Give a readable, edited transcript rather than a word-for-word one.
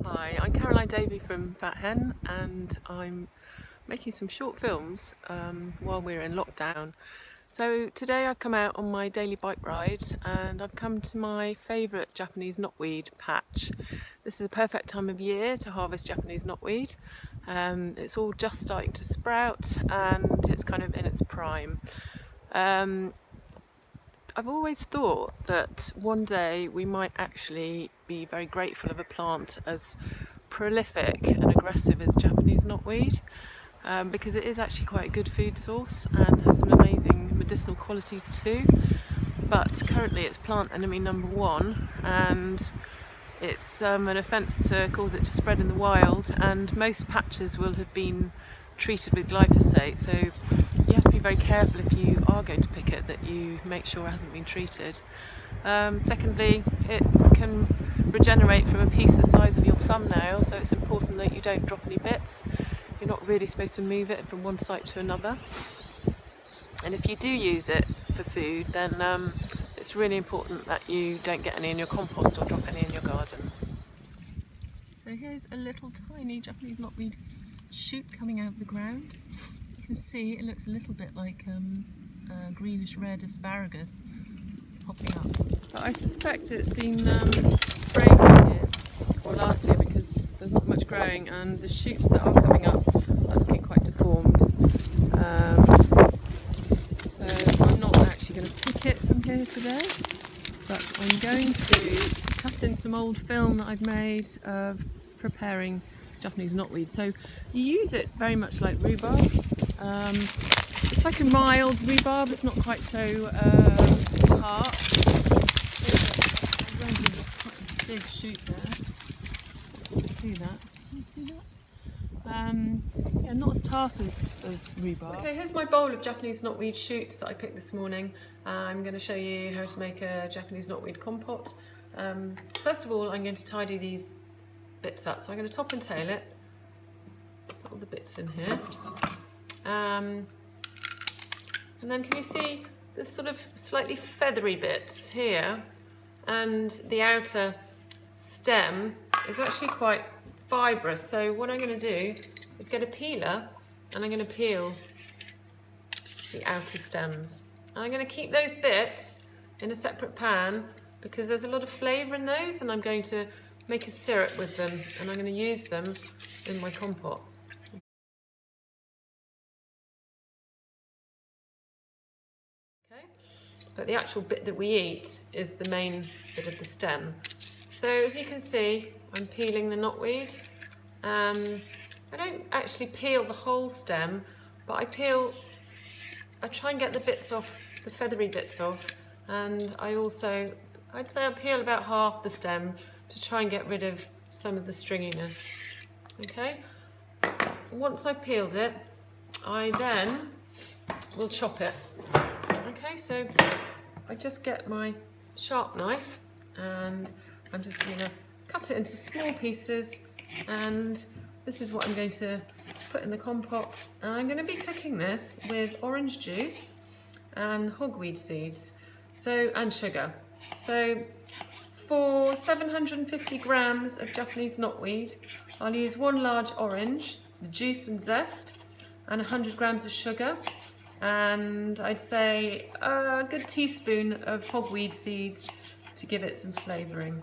Hi, I'm Caroline Davey from Fat Hen, and I'm making some short films while we're in lockdown. So today I've come out on my daily bike ride and I've come to my favourite Japanese knotweed patch. This is a perfect time of year to harvest Japanese knotweed. It's all just starting to sprout and it's kind of in its prime. I've always thought that one day we might actually be very grateful of a plant as prolific and aggressive as Japanese knotweed, because it is actually quite a good food source and has some amazing medicinal qualities too. But currently it's plant enemy number one, and it's an offence to cause it to spread in the wild, and most patches will have been treated with glyphosate, so you have to be very careful if you are going to pick it that you make sure it hasn't been treated. Secondly, it can regenerate from a piece the size of your thumbnail, so it's important that you don't drop any bits. You're not really supposed to move it from one site to another. And if you do use it for food, then it's really important that you don't get any in your compost or drop any in your garden. So here's a little tiny Japanese knotweed shoot coming out of the ground. You can see it looks a little bit like a greenish red asparagus popping up. But I suspect it's been sprayed this year or last year because there's not much growing, and the shoots that are coming up are looking quite deformed. So I'm not actually going to pick it from here today, but I'm going to cut in some old film that I've made of preparing Japanese knotweed. So you use it very much like rhubarb. It's like a mild rhubarb, it's not quite so tart. There's a big shoot there. You can see that. Can you see that? Yeah, not as tart as rhubarb. Okay, here's my bowl of Japanese knotweed shoots that I picked this morning. I'm going to show you how to make a Japanese knotweed compote. First of all, I'm going to tidy these bits up. So I'm going to top and tail it, put all the bits in here. And then can you see there's sort of slightly feathery bits here, and the outer stem is actually quite fibrous. So what I'm going to do is get a peeler and I'm going to peel the outer stems. And I'm going to keep those bits in a separate pan because there's a lot of flavour in those, and I'm going to make a syrup with them, and I'm going to use them in my compote. Okay, but the actual bit that we eat is the main bit of the stem. So as you can see, I'm peeling the knotweed. I don't actually peel the whole stem, but I try and get the bits off, the feathery bits off, and I'd say I peel about half the stem to try and get rid of some of the stringiness. Okay, once I've peeled it, I then will chop it. Okay, so I just get my sharp knife and I'm just going to cut it into small pieces, and this is what I'm going to put in the compote. And I'm going to be cooking this with orange juice and hogweed seeds, and sugar. So for 750 grams of Japanese knotweed, I'll use one large orange, the juice and zest, and 100 grams of sugar, and I'd say a good teaspoon of hogweed seeds to give it some flavouring.